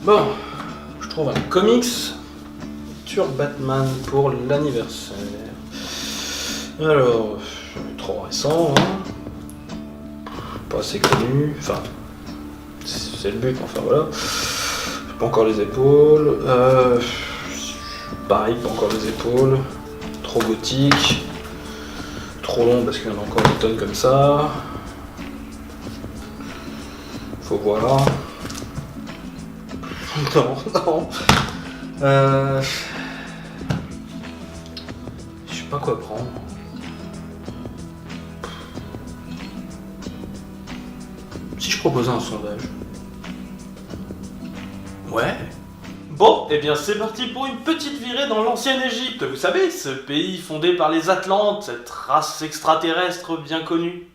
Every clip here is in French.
Bon, je trouve un comics sur Batman pour l'anniversaire. Alors, trop récent, hein. Pas assez connu, enfin, c'est le but, enfin voilà. J'ai pas encore les épaules, pareil, pas encore les épaules, trop gothique, trop long parce qu'il y en a encore des tonnes comme ça. Faut voir. Non, non. Je sais pas quoi prendre. Si je proposais un sondage. Ouais. Bon, eh bien c'est parti pour une petite virée dans l'ancienne Égypte, vous savez, ce pays fondé par les Atlantes, cette race extraterrestre bien connue.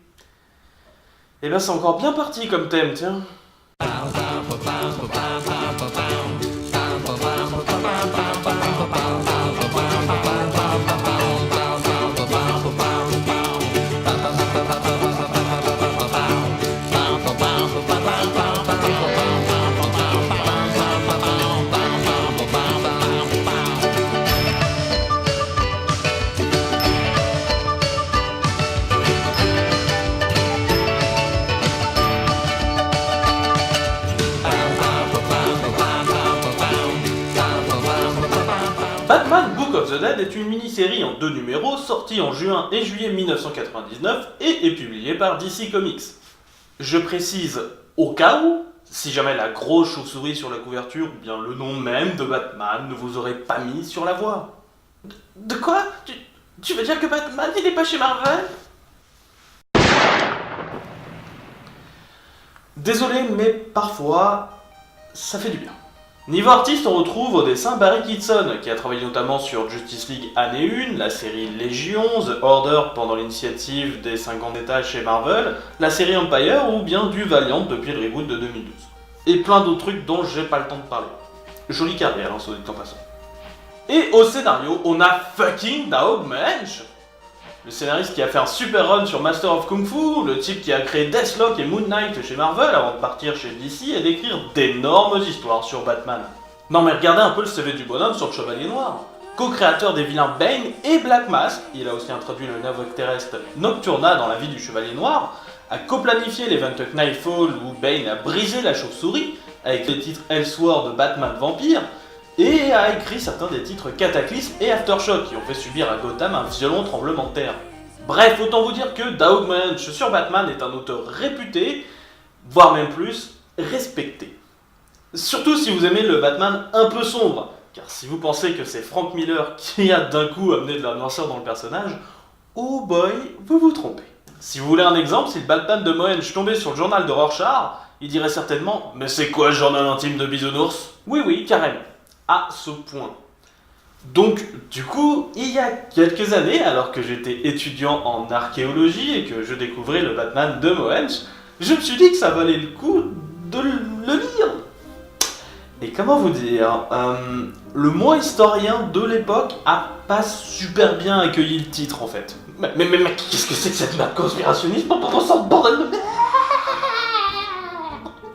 Eh bien c'est encore bien parti comme thème, tiens. Batman Book of the Dead est une mini-série en 2 numéros sortie en juin et juillet 1999 et est publiée par DC Comics. Je précise au cas où, si jamais la grosse chauve-souris sur la couverture ou bien le nom même de Batman ne vous aurait pas mis sur la voie. De quoi tu veux dire que Batman il est pas chez Marvel? Désolé, mais parfois, ça fait du bien. Niveau artiste, on retrouve au dessin Barry Kitson, qui a travaillé notamment sur Justice League Année 1, la série Légion, The Order pendant l'initiative des 50 états chez Marvel, la série Empire ou bien du Valiant depuis le reboot de 2012. Et plein d'autres trucs dont j'ai pas le temps de parler. Jolie carrière, hein, soit dit en passant. Et au scénario, on a fucking Doug Moench, le scénariste qui a fait un super run sur Master of Kung Fu, le type qui a créé Deathlock et Moon Knight chez Marvel avant de partir chez DC et d'écrire d'énormes histoires sur Batman. Non mais regardez un peu le CV du bonhomme sur le Chevalier Noir. Co-créateur des vilains Bane et Black Mask, il a aussi introduit le navire terrestre Nocturna dans la vie du Chevalier Noir, a coplanifié l'event Knightfall où Bane a brisé la chauve-souris avec les titres Elseworld de Batman Vampire, et a écrit certains des titres Cataclysme et Aftershock qui ont fait subir à Gotham un violent tremblement de terre. Bref, autant vous dire que Doug Moench sur Batman est un auteur réputé, voire même plus, respecté. Surtout si vous aimez le Batman un peu sombre, car si vous pensez que c'est Frank Miller qui a d'un coup amené de la noirceur dans le personnage, oh boy, vous vous trompez. Si vous voulez un exemple, si le Batman de Moench tombait sur le journal de Rorschach, il dirait certainement « Mais c'est quoi le journal intime de Bisounours ?» Oui, carrément. À ce point. Donc, du coup, il y a quelques années, alors que j'étais étudiant en archéologie et que je découvrais le Batman de Moench, je me suis dit que ça valait le coup de le lire. Et comment vous dire, le moi historien de l'époque a pas super bien accueilli le titre en fait. Mais qu'est-ce que c'est que cette merde conspirationniste pour ça bordel de merde?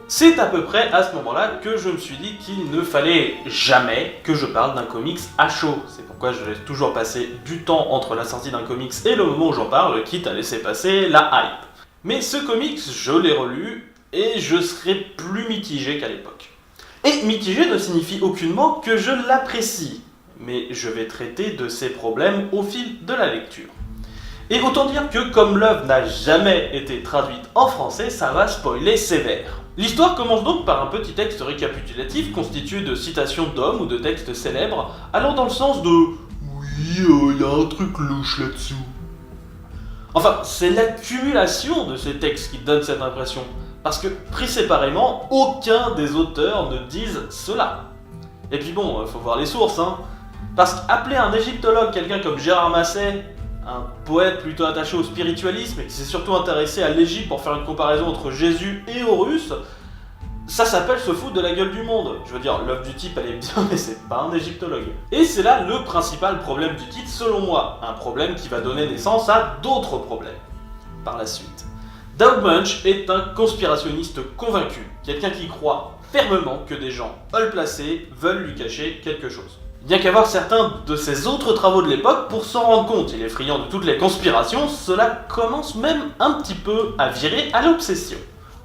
C'est à peu près à ce moment-là que je me suis dit qu'il ne fallait jamais que je parle d'un comics à chaud. C'est pourquoi je laisse toujours passer du temps entre la sortie d'un comics et le moment où j'en parle, quitte à laisser passer la hype. Mais ce comics, je l'ai relu et je serai plus mitigé qu'à l'époque. Et mitigé ne signifie aucunement que je l'apprécie, mais je vais traiter de ces problèmes au fil de la lecture. Et autant dire que comme l'œuvre n'a jamais été traduite en français, ça va spoiler sévère. L'histoire commence donc par un petit texte récapitulatif constitué de citations d'hommes ou de textes célèbres, allant dans le sens de « Oui, y a un truc louche là-dessous ». Enfin, c'est l'accumulation de ces textes qui donne cette impression, parce que, pris séparément, aucun des auteurs ne disent cela. Et puis bon, faut voir les sources, hein. Parce qu'appeler un égyptologue quelqu'un comme Gérard Massey, un poète plutôt attaché au spiritualisme et qui s'est surtout intéressé à l'Égypte pour faire une comparaison entre Jésus et Horus, ça s'appelle se foutre de la gueule du monde. Je veux dire, l'œuvre du type elle est bien, mais c'est pas un égyptologue. Et c'est là le principal problème du titre selon moi, un problème qui va donner naissance à d'autres problèmes par la suite. Doug Moench est un conspirationniste convaincu, quelqu'un qui croit fermement que des gens mal placés veulent lui cacher quelque chose. Bien qu'à voir certains de ses autres travaux de l'époque pour s'en rendre compte, il est friand de toutes les conspirations, cela commence même un petit peu à virer à l'obsession.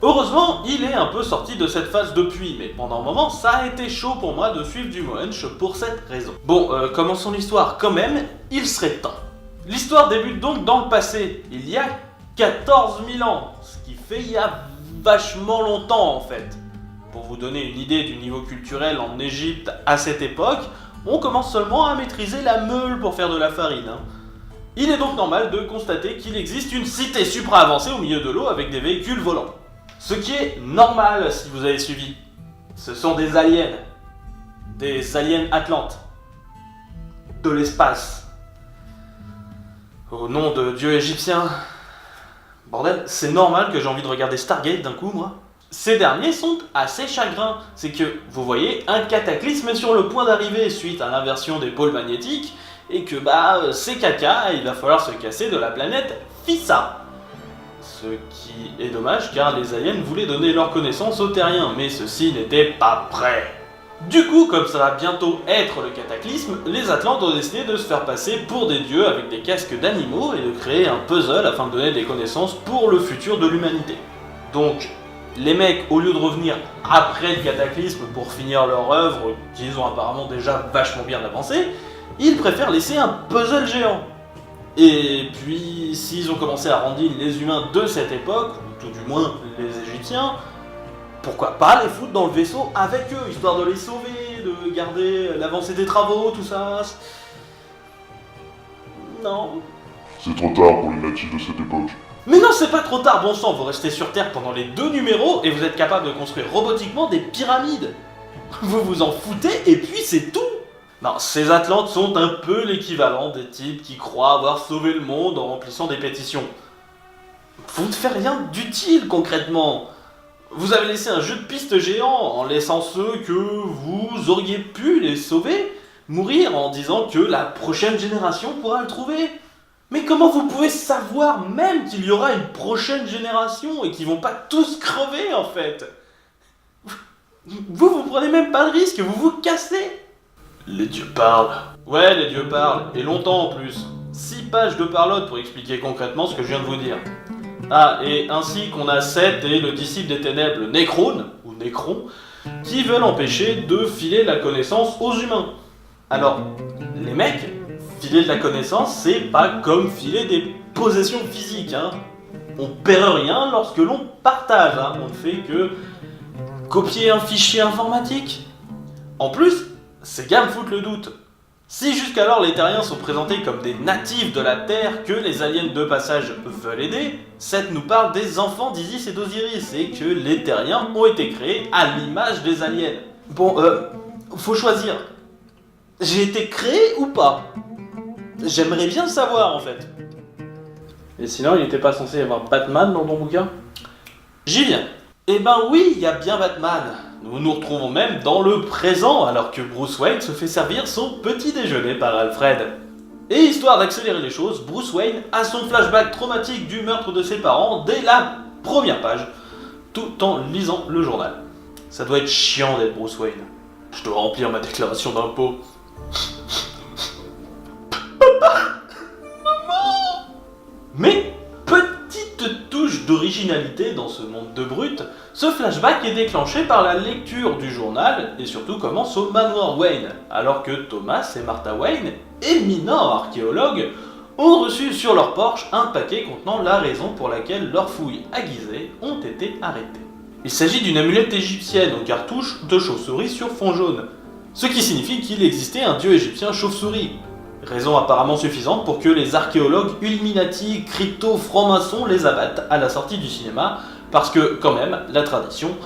Heureusement, il est un peu sorti de cette phase depuis, mais pendant un moment, ça a été chaud pour moi de suivre du Mohench pour cette raison. Bon, commençons l'histoire quand même, il serait temps. L'histoire débute donc dans le passé, il y a 14 000 ans, ce qui fait il y a vachement longtemps en fait. Pour vous donner une idée du niveau culturel en Égypte à cette époque, on commence seulement à maîtriser la meule pour faire de la farine. Il est donc normal de constater qu'il existe une cité supra-avancée au milieu de l'eau avec des véhicules volants. Ce qui est normal si vous avez suivi. Ce sont des aliens. Des aliens atlantes. De l'espace. Au nom de dieu égyptien. Bordel, c'est normal que j'ai envie de regarder Stargate d'un coup, moi. Ces derniers sont assez chagrins. C'est que, vous voyez, un cataclysme est sur le point d'arriver suite à l'inversion des pôles magnétiques, et que c'est caca, il va falloir se casser de la planète Fissa. Ce qui est dommage car les aliens voulaient donner leur connaissance aux terriens, mais ceux-ci n'étaient pas prêts. Du coup, comme ça va bientôt être le cataclysme, les Atlantes ont décidé de se faire passer pour des dieux avec des casques d'animaux et de créer un puzzle afin de donner des connaissances pour le futur de l'humanité. Donc, les mecs, au lieu de revenir après le cataclysme pour finir leur œuvre, qu'ils ont apparemment déjà vachement bien avancé, ils préfèrent laisser un puzzle géant. Et puis, s'ils ont commencé à rendre les humains de cette époque, ou tout du moins les Égyptiens, pourquoi pas les foutre dans le vaisseau avec eux, histoire de les sauver, de garder l'avancée des travaux, tout ça. Non. C'est trop tard pour les natifs de cette époque. Mais non, c'est pas trop tard, bon sang, vous restez sur Terre pendant les 2 numéros et vous êtes capable de construire robotiquement des pyramides. Vous vous en foutez et puis c'est tout. Non, ces Atlantes sont un peu l'équivalent des types qui croient avoir sauvé le monde en remplissant des pétitions. Vous ne faites rien d'utile concrètement. Vous avez laissé un jeu de piste géant en laissant ceux que vous auriez pu les sauver mourir en disant que la prochaine génération pourra le trouver. Mais comment vous pouvez savoir même qu'il y aura une prochaine génération et qu'ils vont pas tous crever en fait? Vous prenez même pas le risque, vous vous cassez. Les dieux parlent. Ouais, les dieux parlent, et longtemps en plus. 6 pages de parlotte pour expliquer concrètement ce que je viens de vous dire. Ah, et ainsi qu'on a Seth et le disciple des ténèbres, Necron, ou Necron, qui veulent empêcher de filer la connaissance aux humains. Alors, les mecs, filer de la connaissance, c'est pas comme filer des possessions physiques, hein. On perd rien lorsque l'on partage, hein. On ne fait que copier un fichier informatique. En plus, ces gars me foutent le doute. Si jusqu'alors les terriens sont présentés comme des natifs de la Terre que les aliens de passage veulent aider, Seth nous parle des enfants d'Isis et d'Osiris et que les terriens ont été créés à l'image des aliens. Bon, faut choisir. J'ai été créé ou pas? J'aimerais bien le savoir en fait. Et sinon, il n'était pas censé y avoir Batman dans ton bouquin? J'y viens. Eh ben oui, il y a bien Batman. Nous nous retrouvons même dans le présent alors que Bruce Wayne se fait servir son petit déjeuner par Alfred. Et histoire d'accélérer les choses, Bruce Wayne a son flashback traumatique du meurtre de ses parents dès la première page, tout en lisant le journal. Ça doit être chiant d'être Bruce Wayne. Je dois remplir ma déclaration d'impôt. Mais, petite touche d'originalité dans ce monde de brutes, ce flashback est déclenché par la lecture du journal et surtout commence au manoir Wayne, alors que Thomas et Martha Wayne, éminents archéologues, ont reçu sur leur porche un paquet contenant la raison pour laquelle leurs fouilles à Gizeh ont été arrêtées. Il s'agit d'une amulette égyptienne aux cartouches de chauve-souris sur fond jaune, ce qui signifie qu'il existait un dieu égyptien chauve-souris. Raison apparemment suffisante pour que les archéologues Illuminati, crypto, francs-maçons les abattent à la sortie du cinéma, parce que, quand même, la tradition,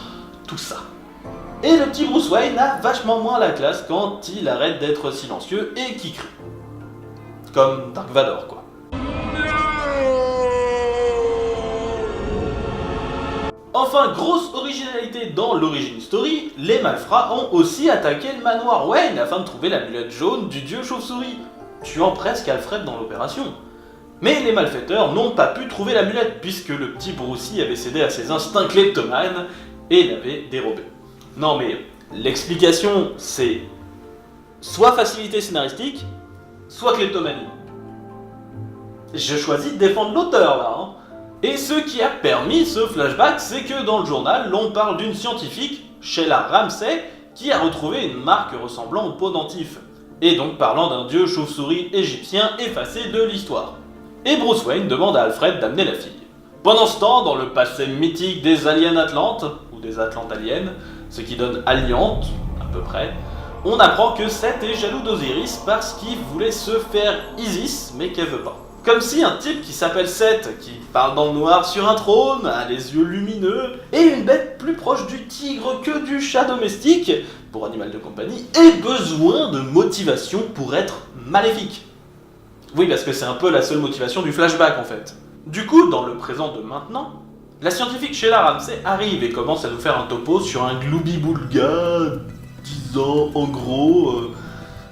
tout ça. Et le petit Bruce Wayne a vachement moins la classe quand il arrête d'être silencieux et qui crie. Comme Dark Vador, quoi. Enfin, grosse originalité dans l'origin story, les malfrats ont aussi attaqué le manoir Wayne afin de trouver l'amulette jaune du dieu chauve-souris, tuant presque Alfred dans l'opération. Mais les malfaiteurs n'ont pas pu trouver l'amulette puisque le petit Brucey avait cédé à ses instincts kleptomanes et l'avait dérobée. Non mais l'explication c'est soit facilité scénaristique, soit kleptomanie. Je choisis de défendre l'auteur là. Hein. Et ce qui a permis ce flashback, c'est que dans le journal, l'on parle d'une scientifique, Sheila Ramsey, qui a retrouvé une marque ressemblant au pendentif, et donc parlant d'un dieu chauve-souris égyptien effacé de l'histoire. Et Bruce Wayne demande à Alfred d'amener la fille. Pendant ce temps, dans le passé mythique des aliens Atlantes, ou des Atlantes aliens, ce qui donne Alliante, à peu près, on apprend que Seth est jaloux d'Osiris parce qu'il voulait se faire Isis, mais qu'elle veut pas. Comme si un type qui s'appelle Seth, qui parle dans le noir sur un trône, a les yeux lumineux, et une bête plus proche du tigre que du chat domestique, pour animal de compagnie, ait besoin de motivation pour être maléfique. Oui, parce que c'est un peu la seule motivation du flashback en fait. Du coup, dans le présent de maintenant, la scientifique Sheila Ramsey arrive et commence à nous faire un topo sur un gloubi-boulga, disant en gros...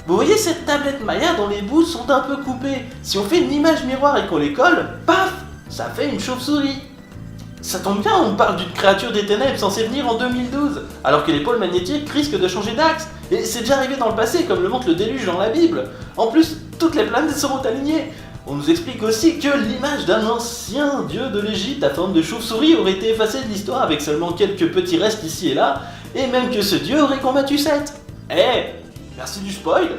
Vous voyez cette tablette Maya dont les bouts sont un peu coupés. Si on fait une image miroir et qu'on les colle, paf, ça fait une chauve-souris. Ça tombe bien, on parle d'une créature des ténèbres censée venir en 2012, alors que les pôles magnétiques risquent de changer d'axe. Et c'est déjà arrivé dans le passé, comme le montre le déluge dans la Bible. En plus, toutes les planètes seront alignées. On nous explique aussi que l'image d'un ancien dieu de l'Égypte à forme de chauve-souris aurait été effacée de l'histoire avec seulement quelques petits restes ici et là, et même que ce dieu aurait combattu Seth. Merci du spoil.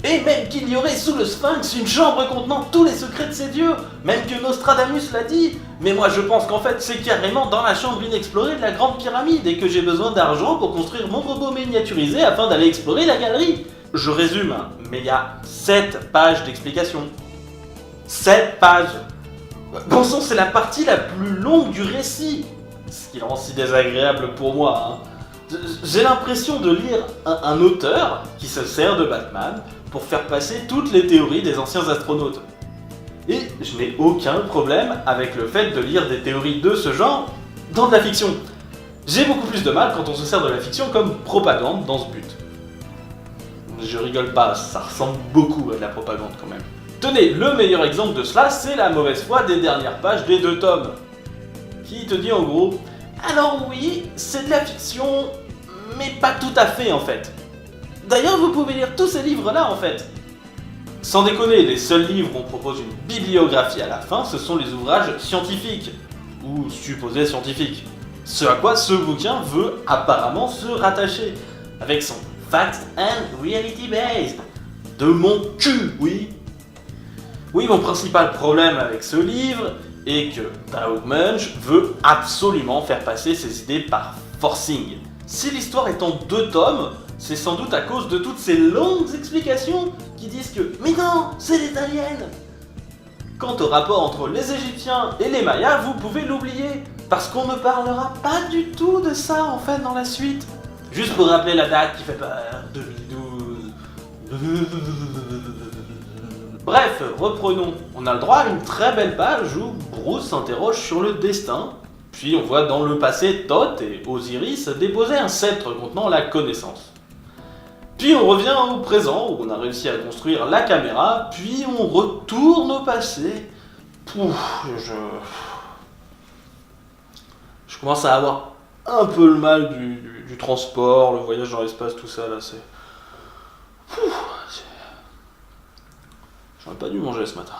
Et même qu'il y aurait sous le Sphinx une chambre contenant tous les secrets de ces dieux, même que Nostradamus l'a dit. Mais moi je pense qu'en fait c'est carrément dans la chambre inexplorée de la Grande Pyramide et que j'ai besoin d'argent pour construire mon robot miniaturisé afin d'aller explorer la galerie. Je résume, mais il y a 7 pages d'explication. 7 pages. Bon sang, c'est la partie la plus longue du récit, ce qui le rend si désagréable pour moi. Hein. J'ai l'impression de lire un auteur qui se sert de Batman pour faire passer toutes les théories des anciens astronautes. Et je n'ai aucun problème avec le fait de lire des théories de ce genre dans de la fiction. J'ai beaucoup plus de mal quand on se sert de la fiction comme propagande dans ce but. Je rigole pas, ça ressemble beaucoup à de la propagande quand même. Tenez, le meilleur exemple de cela, c'est la mauvaise foi des dernières pages des 2 tomes. Qui te dit en gros... Alors oui, c'est de la fiction, mais pas tout à fait en fait. D'ailleurs, vous pouvez lire tous ces livres-là en fait. Sans déconner, les seuls livres où on propose une bibliographie à la fin, ce sont les ouvrages scientifiques, ou supposés scientifiques. Ce à quoi ce bouquin veut apparemment se rattacher, avec son Fact and Reality Based. De mon cul, oui. Oui, mon principal problème avec ce livre... et que Doug Munch veut absolument faire passer ses idées par forcing. Si l'histoire est en 2 tomes, c'est sans doute à cause de toutes ces longues explications qui disent que « Mais non, c'est les aliens !» Quant au rapport entre les Égyptiens et les Mayas, vous pouvez l'oublier, parce qu'on ne parlera pas du tout de ça en fait dans la suite. Juste pour rappeler la date qui fait peur, 2012... Bref, reprenons. On a le droit à une très belle page où Bruce s'interroge sur le destin, puis on voit dans le passé Thoth et Osiris déposer un sceptre contenant la connaissance. Puis on revient au présent où on a réussi à construire la caméra, puis on retourne au passé. Je commence à avoir un peu le mal du transport, le voyage dans l'espace, tout ça là, c'est... J'aurais pas dû manger ce matin.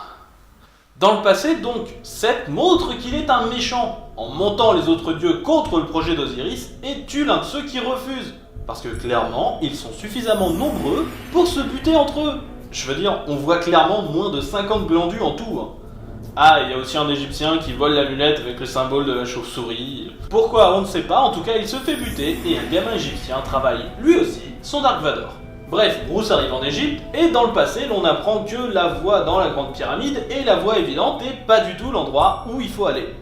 Dans le passé, donc, Seth montre qu'il est un méchant en montant les autres dieux contre le projet d'Osiris et tue l'un de ceux qui refusent. Parce que clairement, ils sont suffisamment nombreux pour se buter entre eux. Je veux dire, on voit clairement moins de 50 glandus en tout. Hein. Ah, il y a aussi un Égyptien qui vole la lunette avec le symbole de la chauve-souris. Pourquoi, on ne sait pas, en tout cas il se fait buter et un gamin égyptien travaille, lui aussi, son Dark Vador. Bref, Bruce arrive en Égypte, et dans le passé, l'on apprend que la voie dans la Grande Pyramide est la voie évidente et pas du tout l'endroit où il faut aller.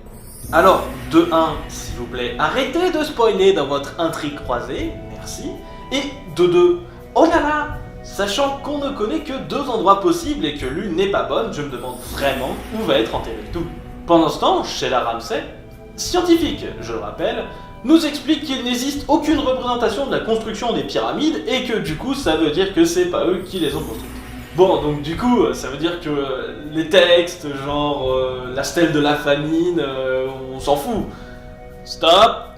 Alors, de 1, s'il vous plaît, arrêtez de spoiler dans votre intrigue croisée, merci. Et de 2, oh là là, sachant qu'on ne connaît que 2 endroits possibles et que l'une n'est pas bonne, je me demande vraiment où va être enterré le tout. Pendant ce temps, Sheila Ramsey, scientifique, je le rappelle, nous explique qu'il n'existe aucune représentation de la construction des pyramides et que du coup ça veut dire que c'est pas eux qui les ont construites. Bon, donc du coup ça veut dire que les textes genre la stèle de la famine, on s'en fout. Stop.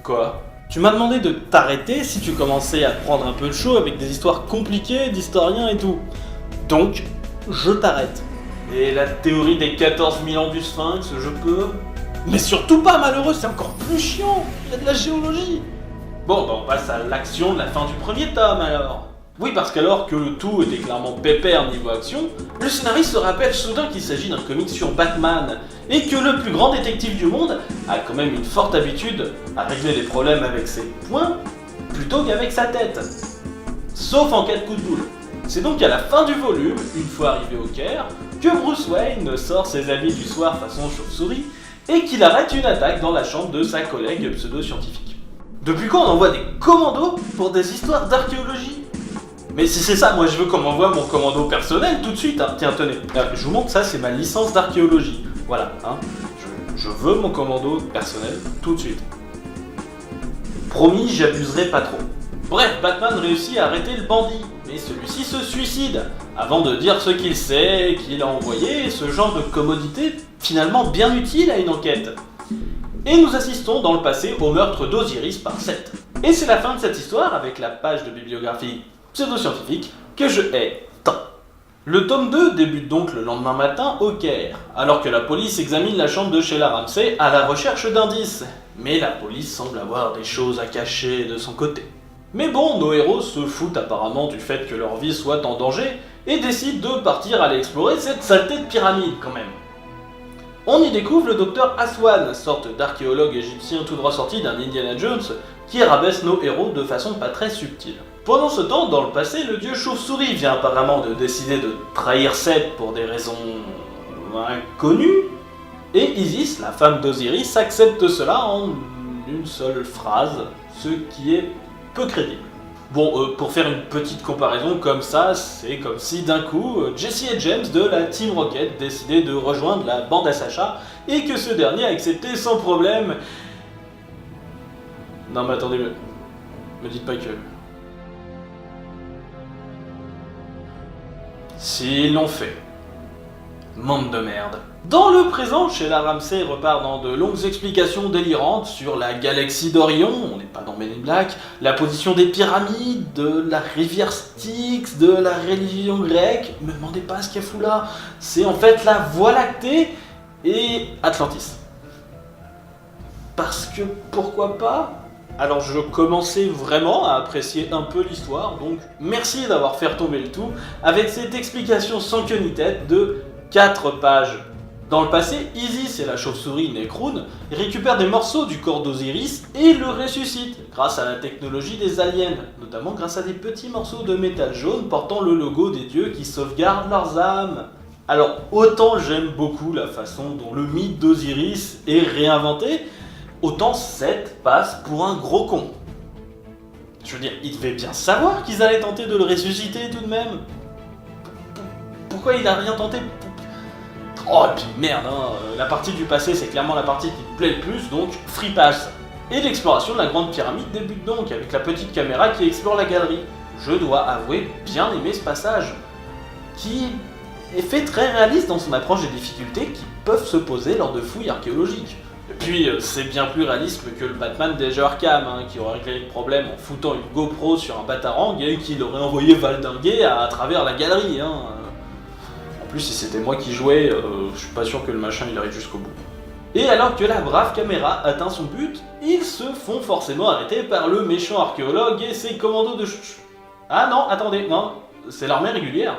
Quoi? Tu m'as demandé de t'arrêter si tu commençais à prendre un peu le chaud avec des histoires compliquées d'historiens et tout. Donc, je t'arrête. Et la théorie des 14 000 ans du Sphinx, je peux... Mais surtout pas malheureux, c'est encore plus chiant. Il y a de la géologie. Bon, bah on passe à l'action de la fin du premier tome alors. Oui, parce qu'alors que le tout était clairement pépère niveau action, le scénariste se rappelle soudain qu'il s'agit d'un comic sur Batman, et que le plus grand détective du monde a quand même une forte habitude à régler les problèmes avec ses poings plutôt qu'avec sa tête. Sauf en cas de coup de boule. C'est donc à la fin du volume, une fois arrivé au Caire, que Bruce Wayne sort ses habits du soir façon chauve-souris et qu'il arrête une attaque dans la chambre de sa collègue pseudo-scientifique. Depuis quand on envoie des commandos pour des histoires d'archéologie ? Mais si c'est ça, moi je veux qu'on m'envoie mon commando personnel tout de suite, hein. Tiens, tenez, je vous montre ça, c'est ma licence d'archéologie. Voilà, hein. Je veux mon commando personnel tout de suite. Promis, j'abuserai pas trop. Bref, Batman réussit à arrêter le bandit, mais celui-ci se suicide, avant de dire ce qu'il sait, qu'il a envoyé, ce genre de commodité finalement bien utile à une enquête. Et nous assistons dans le passé au meurtre d'Osiris par Seth. Et c'est la fin de cette histoire avec la page de bibliographie pseudo-scientifique que je hais tant. Le tome 2 débute donc le lendemain matin au Caire, alors que la police examine la chambre de Sheila Ramsey à la recherche d'indices. Mais la police semble avoir des choses à cacher de son côté. Mais bon, nos héros se foutent apparemment du fait que leur vie soit en danger et décident de partir aller explorer cette saleté de pyramide quand même. On y découvre le docteur Aswan, sorte d'archéologue égyptien tout droit sorti d'un Indiana Jones, qui rabaisse nos héros de façon pas très subtile. Pendant ce temps, dans le passé, le dieu chauve-souris vient apparemment de décider de trahir Seth pour des raisons inconnues, et Isis, la femme d'Osiris, accepte cela en une seule phrase, ce qui est peu crédible. Bon, pour faire une petite comparaison comme ça, c'est comme si d'un coup, Jesse et James de la Team Rocket décidaient de rejoindre la bande à Sacha, et que ce dernier a accepté sans problème... Non mais attendez, me dites pas que... S'ils l'ont fait. Monde de merde. Dans le présent, Sheila Ramsey repart dans de longues explications délirantes sur la galaxie d'Orion, on n'est pas dans Men in Black, la position des pyramides, de la rivière Styx, de la religion grecque. Me demandez pas ce qu'elle fout là, c'est en fait la Voie lactée et Atlantis. Parce que pourquoi pas ? Alors je commençais vraiment à apprécier un peu l'histoire, donc merci d'avoir fait retomber le tout avec cette explication sans queue ni tête de 4 pages. Dans le passé, Isis et la chauve-souris Necroon récupèrent des morceaux du corps d'Osiris et le ressuscitent grâce à la technologie des aliens, notamment grâce à des petits morceaux de métal jaune portant le logo des dieux qui sauvegardent leurs âmes. Alors autant j'aime beaucoup la façon dont le mythe d'Osiris est réinventé, autant Seth passe pour un gros con. Je veux dire, il devait bien savoir qu'ils allaient tenter de le ressusciter tout de même. Pourquoi il a rien tenté ? Oh, et puis merde, hein, la partie du passé, c'est clairement la partie qui me plaît le plus, donc free pass. Et l'exploration de la grande pyramide débute donc, avec la petite caméra qui explore la galerie. Je dois avouer bien aimer ce passage, qui est fait très réaliste dans son approche des difficultés qui peuvent se poser lors de fouilles archéologiques. Et puis, c'est bien plus réaliste que le Batman déjà Arkham, hein, qui aurait réglé le problème en foutant une GoPro sur un batarang et qui l'aurait envoyé valdinguer à travers la galerie. Hein. En plus, si c'était moi qui jouais, je suis pas sûr que le machin il arrive jusqu'au bout. Et alors que la brave caméra atteint son but, ils se font forcément arrêter par le méchant archéologue et ses commandos de Ah non, attendez, non, c'est l'armée régulière.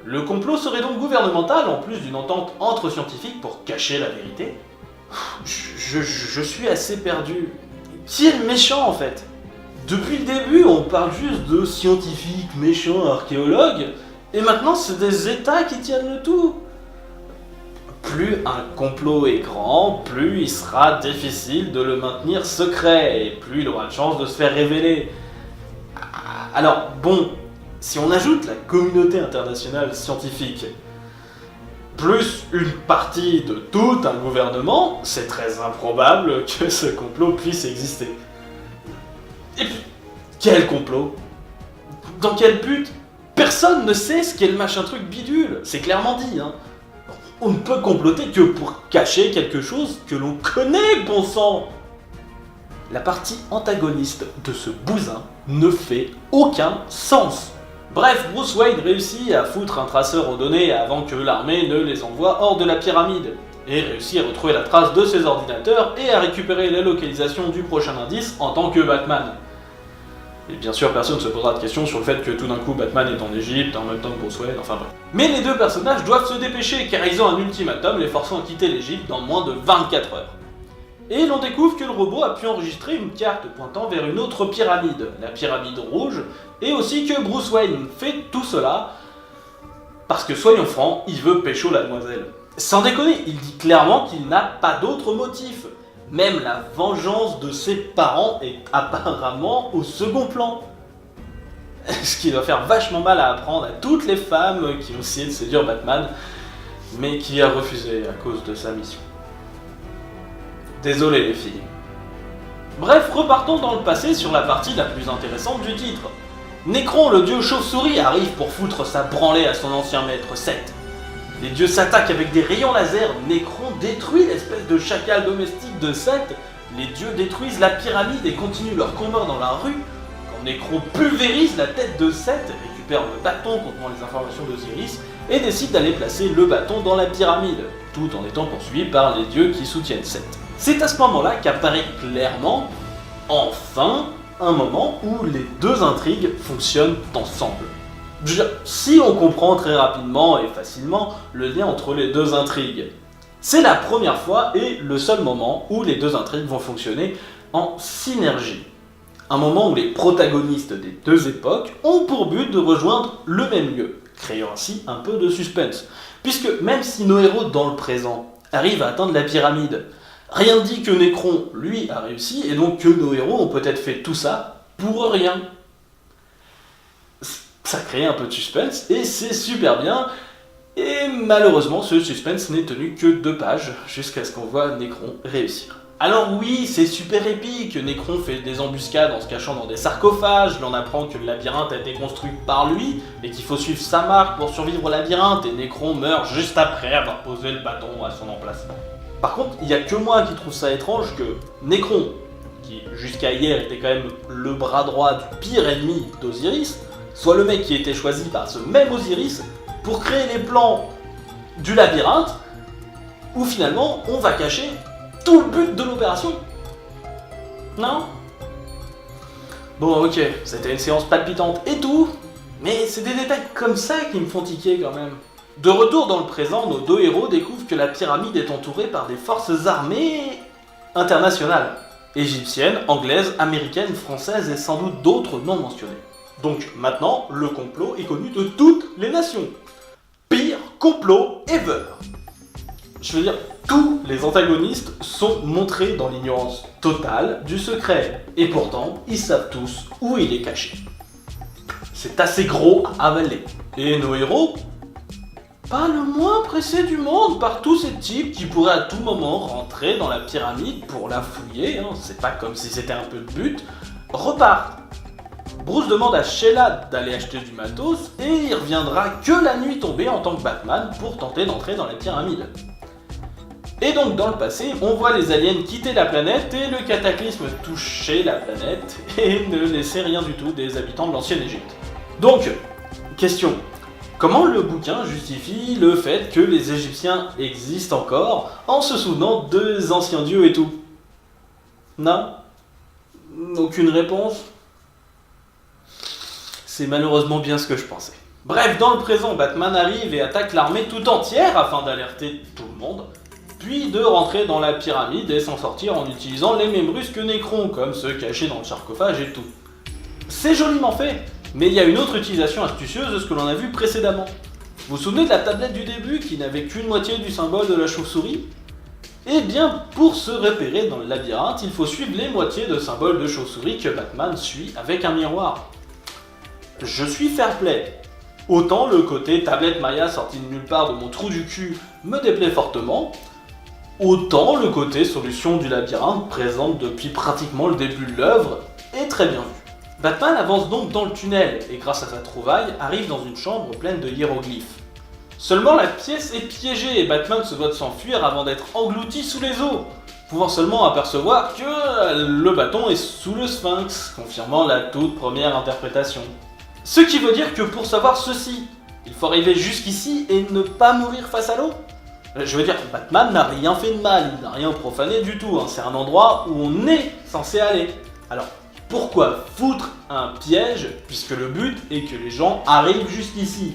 Le complot serait donc gouvernemental, en plus d'une entente entre scientifiques pour cacher la vérité. Je suis assez perdu. Qui est le méchant en fait ? Depuis le début, on parle juste de scientifiques, méchants, archéologues, et maintenant c'est des États qui tiennent le tout. Plus un complot est grand, plus il sera difficile de le maintenir secret, et plus il aura de chances de se faire révéler. Alors bon, si on ajoute la communauté internationale scientifique, plus une partie de tout un gouvernement, c'est très improbable que ce complot puisse exister. Et puis, quel complot ? Dans quel but ? Personne ne sait ce qu'est le machin truc bidule, c'est clairement dit, hein. On ne peut comploter que pour cacher quelque chose que l'on connaît, bon sang. La partie antagoniste de ce bousin ne fait aucun sens. Bref, Bruce Wayne réussit à foutre un traceur aux données avant que l'armée ne les envoie hors de la pyramide, et réussit à retrouver la trace de ses ordinateurs et à récupérer la localisation du prochain indice en tant que Batman. Et bien sûr, personne ne se posera de questions sur le fait que tout d'un coup Batman est en Égypte, en même temps que Bruce Wayne, enfin bref. Mais les deux personnages doivent se dépêcher car ils ont un ultimatum les forçant à quitter l'Égypte dans moins de 24 heures. Et l'on découvre que le robot a pu enregistrer une carte pointant vers une autre pyramide, la pyramide rouge, et aussi que Bruce Wayne fait tout cela parce que, soyons francs, il veut pécho la demoiselle. Sans déconner, il dit clairement qu'il n'a pas d'autre motif. Même la vengeance de ses parents est apparemment au second plan. Ce qui doit faire vachement mal à apprendre à toutes les femmes qui ont essayé de séduire Batman, mais qui a refusé à cause de sa mission. Désolé les filles. Bref, repartons dans le passé sur la partie la plus intéressante du titre. Nécron, le dieu chauve-souris, arrive pour foutre sa branlée à son ancien maître, Seth. Les dieux s'attaquent avec des rayons laser, Nécron détruit l'espèce de chacal domestique de Seth, les dieux détruisent la pyramide et continuent leur combat dans la rue, quand Nécron pulvérise la tête de Seth, récupère le bâton contenant les informations d'Osiris, et décide d'aller placer le bâton dans la pyramide, tout en étant poursuivi par les dieux qui soutiennent Seth. C'est à ce moment-là qu'apparaît clairement, enfin, un moment où les deux intrigues fonctionnent ensemble. Je veux dire, si on comprend très rapidement et facilement le lien entre les deux intrigues, c'est la première fois et le seul moment où les deux intrigues vont fonctionner en synergie. Un moment où les protagonistes des deux époques ont pour but de rejoindre le même lieu, créant ainsi un peu de suspense. Puisque même si nos héros dans le présent arrivent à atteindre la pyramide, rien ne dit que Nécron, lui, a réussi, et donc que nos héros ont peut-être fait tout ça pour rien. Ça crée un peu de suspense, et c'est super bien, et malheureusement, ce suspense n'est tenu que 2 pages, jusqu'à ce qu'on voit Nécron réussir. Alors oui, c'est super épique, Nécron fait des embuscades en se cachant dans des sarcophages, l'on apprend que le labyrinthe a été construit par lui, et qu'il faut suivre sa marque pour survivre au labyrinthe, et Nécron meurt juste après avoir posé le bâton à son emplacement. Par contre, il n'y a que moi qui trouve ça étrange que Nécron, qui jusqu'à hier était quand même le bras droit du pire ennemi d'Osiris, soit le mec qui a été choisi par ce même Osiris pour créer les plans du labyrinthe, où finalement on va cacher tout le but de l'opération. Non ? Bon ok, c'était une séance palpitante et tout, mais c'est des détails comme ça qui me font tiquer quand même. De retour dans le présent, nos deux héros découvrent que la pyramide est entourée par des forces armées internationales. Égyptiennes, anglaises, américaines, françaises et sans doute d'autres non mentionnées. Donc maintenant, le complot est connu de toutes les nations. Pire complot ever. Je veux dire, tous les antagonistes sont montrés dans l'ignorance totale du secret. Et pourtant, ils savent tous où il est caché. C'est assez gros à avaler. Et nos héros, pas le moins pressé du monde par tous ces types qui pourraient à tout moment rentrer dans la pyramide pour la fouiller, hein, c'est pas comme si c'était un peu de but, repartent. Bruce demande à Sheila d'aller acheter du matos et il reviendra que la nuit tombée en tant que Batman pour tenter d'entrer dans la pyramide. Et donc dans le passé, on voit les aliens quitter la planète et le cataclysme toucher la planète et ne laisser rien du tout des habitants de l'ancienne Égypte. Donc, question. Comment le bouquin justifie le fait que les Égyptiens existent encore en se souvenant des anciens dieux et tout ? Non ? Aucune réponse ? C'est malheureusement bien ce que je pensais. Bref, dans le présent, Batman arrive et attaque l'armée tout entière afin d'alerter tout le monde, puis de rentrer dans la pyramide et s'en sortir en utilisant les mêmes ruses que Nécron, comme se cacher dans le sarcophage et tout. C'est joliment fait, mais il y a une autre utilisation astucieuse de ce que l'on a vu précédemment. Vous vous souvenez de la tablette du début qui n'avait qu'une moitié du symbole de la chauve-souris ? Eh bien, pour se repérer dans le labyrinthe, il faut suivre les moitiés de symboles de chauve-souris que Batman suit avec un miroir. Je suis fair play. Autant le côté tablette Maya sorti de nulle part de mon trou du cul me déplaît fortement, autant le côté solution du labyrinthe présente depuis pratiquement le début de l'œuvre est très bien vu. Batman avance donc dans le tunnel et grâce à sa trouvaille arrive dans une chambre pleine de hiéroglyphes. Seulement la pièce est piégée et Batman se doit de s'enfuir avant d'être englouti sous les eaux. pouvant seulement apercevoir que le bâton est sous le sphinx, confirmant la toute première interprétation. Ce qui veut dire que pour savoir ceci, il faut arriver jusqu'ici et ne pas mourir face à l'eau. Je veux dire, Batman n'a rien fait de mal, il n'a rien profané du tout, hein. C'est un endroit où on est censé aller. Alors, pourquoi foutre un piège, puisque le but est que les gens arrivent jusqu'ici?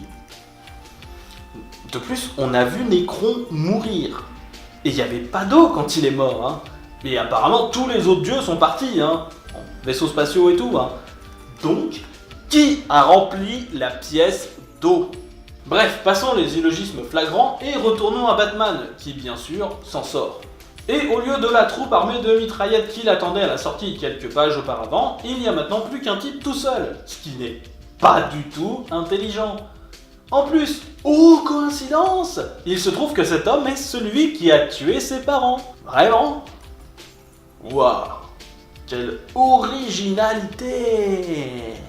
De plus, on a vu Nécron mourir. Et il n'y avait pas d'eau quand il est mort, hein. Et apparemment, tous les autres dieux sont partis, hein. Vaisseaux spatiaux et tout, hein. Donc, qui a rempli la pièce d'eau? Bref, passons les illogismes flagrants et retournons à Batman, qui bien sûr s'en sort. Et au lieu de la troupe armée de mitraillettes qui l'attendait à la sortie quelques pages auparavant, il n'y a maintenant plus qu'un type tout seul, ce qui n'est pas du tout intelligent. En plus, oh coïncidence, il se trouve que cet homme est celui qui a tué ses parents. Vraiment? Waouh, quelle originalité!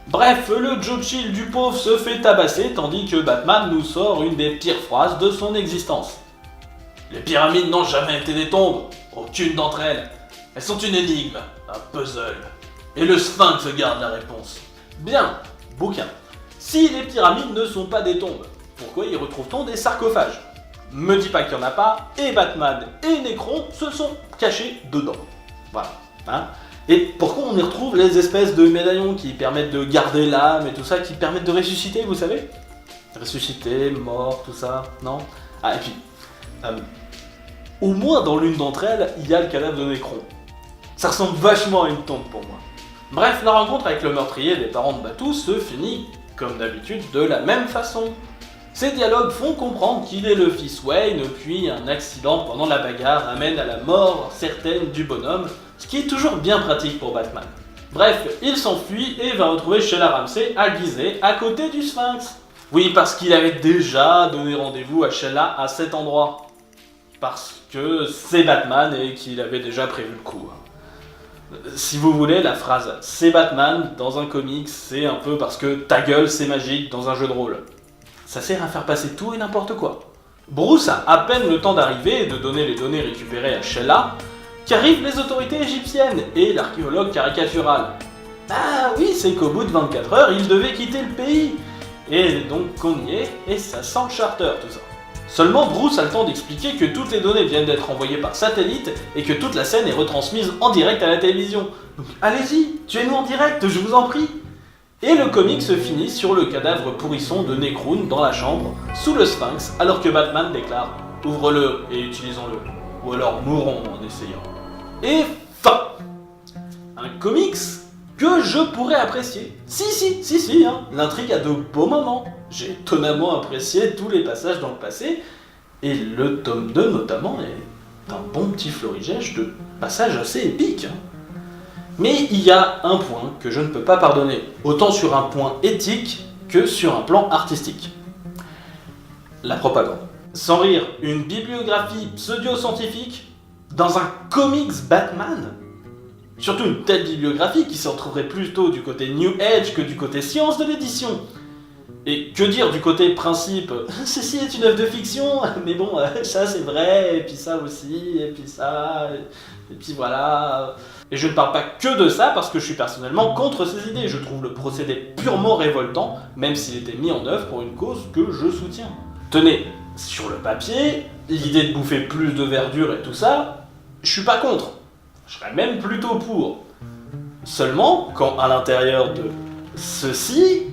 Bref, le Joe Chill du pauvre se fait tabasser tandis que Batman nous sort une des pires phrases de son existence. Les pyramides n'ont jamais été des tombes, aucune d'entre elles. Elles sont une énigme, un puzzle. Et le sphinx garde la réponse. Bien, bouquin. Si les pyramides ne sont pas des tombes, pourquoi y retrouve-t-on des sarcophages? Me dis pas qu'il n'y en a pas, et Batman et Nécron se sont cachés dedans. Voilà, hein. Et pourquoi on y retrouve les espèces de médaillons qui permettent de garder l'âme et tout ça, qui permettent de ressusciter, vous savez? Ressusciter, mort, tout ça, non? Ah, et puis, au moins dans l'une d'entre elles, il y a le cadavre de Nécron. Ça ressemble vachement à une tombe pour moi. Bref, la rencontre avec le meurtrier des parents de Batou se finit, comme d'habitude, de la même façon. Ces dialogues font comprendre qu'il est le fils Wayne, puis un accident pendant la bagarre amène à la mort certaine du bonhomme, ce qui est toujours bien pratique pour Batman. Bref, il s'enfuit et va retrouver Sheila Ramsey à Gizeh, à côté du Sphinx. Oui, parce qu'il avait déjà donné rendez-vous à Sheila à cet endroit. Parce que c'est Batman et qu'il avait déjà prévu le coup. Si vous voulez, la phrase « c'est Batman » dans un comics, c'est un peu parce que ta gueule c'est magique dans un jeu de rôle. Ça sert à faire passer tout et n'importe quoi. Bruce a à peine le temps d'arriver et de donner les données récupérées à Sheila, qu'arrivent les autorités égyptiennes et l'archéologue caricatural. Ah oui, c'est qu'au bout de 24 heures, il devait quitter le pays. Et donc qu'on y est, et ça sent le charter tout ça. Seulement Bruce a le temps d'expliquer que toutes les données viennent d'être envoyées par satellite et que toute la scène est retransmise en direct à la télévision. Donc allez-y, tuez-nous en direct, je vous en prie. Et le comic se finit sur le cadavre pourrisson de Nécron dans la chambre, sous le Sphinx, alors que Batman déclare « Ouvre-le et utilisons-le, ou alors mourons en essayant ». Et fin. Un comics que je pourrais apprécier. Si, hein. L'intrigue a de beaux moments. J'ai étonnamment apprécié tous les passages dans le passé, et le tome 2 notamment est un bon petit florilège de passages assez épiques. Hein. Mais il y a un point que je ne peux pas pardonner, autant sur un point éthique que sur un plan artistique. La propagande. Sans rire, une bibliographie pseudo-scientifique dans un comics Batman? Surtout une telle bibliographie qui se retrouverait plutôt du côté New Age que du côté science de l'édition. Et que dire du côté principe? Ceci est une œuvre de fiction, mais bon, ça c'est vrai, et puis ça aussi, et puis ça, et puis voilà. Et je ne parle pas que de ça parce que je suis personnellement contre ces idées. Je trouve le procédé purement révoltant, même s'il était mis en œuvre pour une cause que je soutiens. Tenez, sur le papier, l'idée de bouffer plus de verdure et tout ça, je suis pas contre. Je serais même plutôt pour. Seulement, quand à l'intérieur de ceci,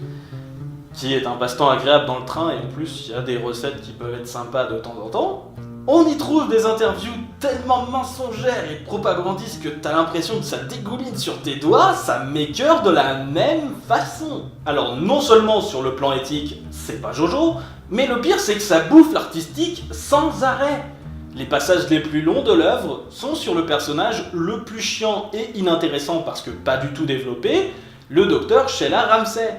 qui est un passe-temps agréable dans le train, et en plus il y a des recettes qui peuvent être sympas de temps en temps, on y trouve des interviews tellement mensongères et propagandistes que t'as l'impression que ça dégouline sur tes doigts, ça m'écœure de la même façon. Alors non seulement sur le plan éthique, c'est pas Jojo, mais le pire c'est que ça bouffe l'artistique sans arrêt. Les passages les plus longs de l'œuvre sont sur le personnage le plus chiant et inintéressant parce que pas du tout développé, le docteur Sheila Ramsey.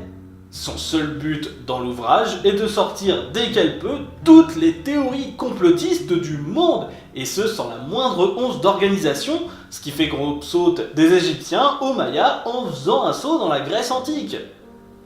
Son seul but dans l'ouvrage est de sortir dès qu'elle peut toutes les théories complotistes du monde, et ce sans la moindre once d'organisation, ce qui fait qu'on saute des Égyptiens aux Mayas en faisant un saut dans la Grèce antique.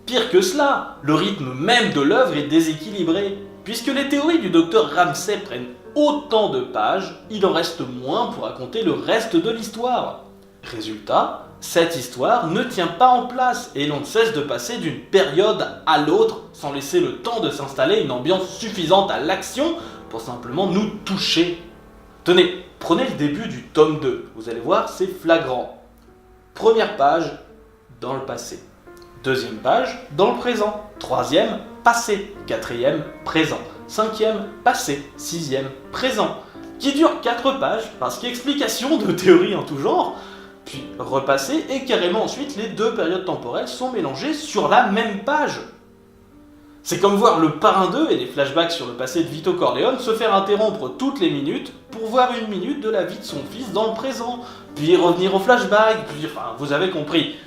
Pire que cela, le rythme même de l'œuvre est déséquilibré. Puisque les théories du docteur Ramsay prennent autant de pages, il en reste moins pour raconter le reste de l'histoire. Résultat, cette histoire ne tient pas en place et l'on ne cesse de passer d'une période à l'autre sans laisser le temps de s'installer une ambiance suffisante à l'action pour simplement nous toucher. Tenez, prenez le début du tome 2, vous allez voir, c'est flagrant. Première page, dans le passé. Deuxième page, dans le présent. Troisième, passé. Quatrième, présent. Cinquième, passé. Sixième, présent. Qui dure 4 pages, parce qu'explication de théories en tout genre, puis repassé, et carrément ensuite les 2 périodes temporelles sont mélangées sur la même page. C'est comme voir le Parrain 2 et les flashbacks sur le passé de Vito Corleone se faire interrompre toutes les minutes pour voir 1 minute de la vie de son fils dans le présent, puis revenir au flashback, puis enfin, vous avez compris.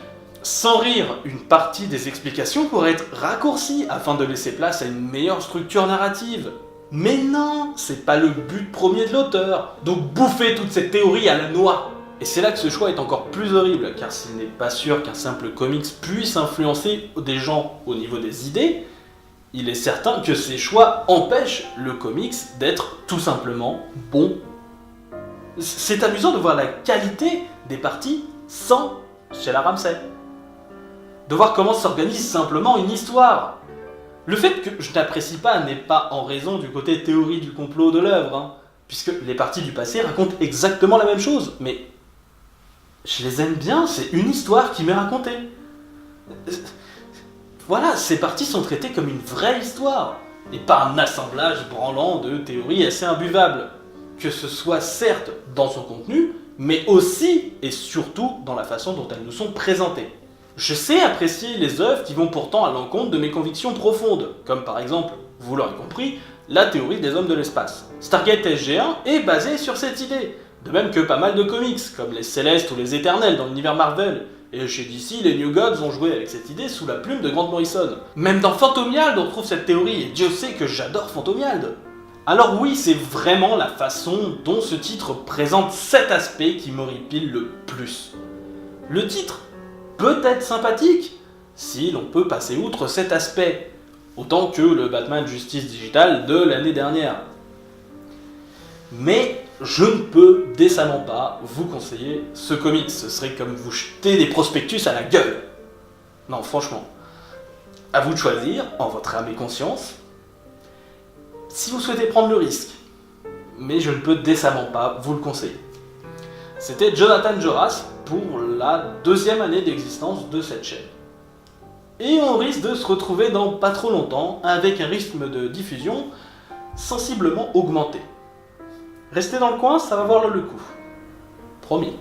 Sans rire, une partie des explications pourrait être raccourcie afin de laisser place à une meilleure structure narrative. Mais non, c'est pas le but premier de l'auteur, donc bouffez toute cette théorie à la noix. Et c'est là que ce choix est encore plus horrible, car s'il n'est pas sûr qu'un simple comics puisse influencer des gens au niveau des idées, il est certain que ces choix empêchent le comics d'être tout simplement bon. C'est amusant de voir la qualité des parties sans Sheila Ramsay. De voir comment s'organise simplement une histoire. Le fait que je n'apprécie pas n'est pas en raison du côté théorie du complot de l'œuvre, puisque les parties du passé racontent exactement la même chose, mais je les aime bien, c'est une histoire qui m'est racontée. Voilà, ces parties sont traitées comme une vraie histoire, et pas un assemblage branlant de théories assez imbuvables. Que ce soit certes dans son contenu, mais aussi et surtout dans la façon dont elles nous sont présentées. Je sais apprécier les œuvres qui vont pourtant à l'encontre de mes convictions profondes, comme par exemple, vous l'aurez compris, la théorie des hommes de l'espace. Stargate SG-1 est basée sur cette idée, de même que pas mal de comics, comme les Célestes ou les Éternels dans l'univers Marvel. Et chez DC, les New Gods ont joué avec cette idée sous la plume de Grant Morrison. Même dans Phantomiald, on trouve cette théorie, et Dieu sait que j'adore Phantomiald. Alors oui, c'est vraiment la façon dont ce titre présente cet aspect qui m'horripile le plus. Le titre peut être sympathique, si l'on peut passer outre cet aspect, autant que le Batman Justice Digital de l'année dernière. Mais je ne peux décemment pas vous conseiller ce comics, ce serait comme vous jeter des prospectus à la gueule. Non, franchement, à vous de choisir, en votre âme et conscience, si vous souhaitez prendre le risque, mais je ne peux décemment pas vous le conseiller. C'était Jonathan Joras pour la 2e année d'existence de cette chaîne. Et on risque de se retrouver dans pas trop longtemps avec un rythme de diffusion sensiblement augmenté. Restez dans le coin, ça va valoir le coup. Promis.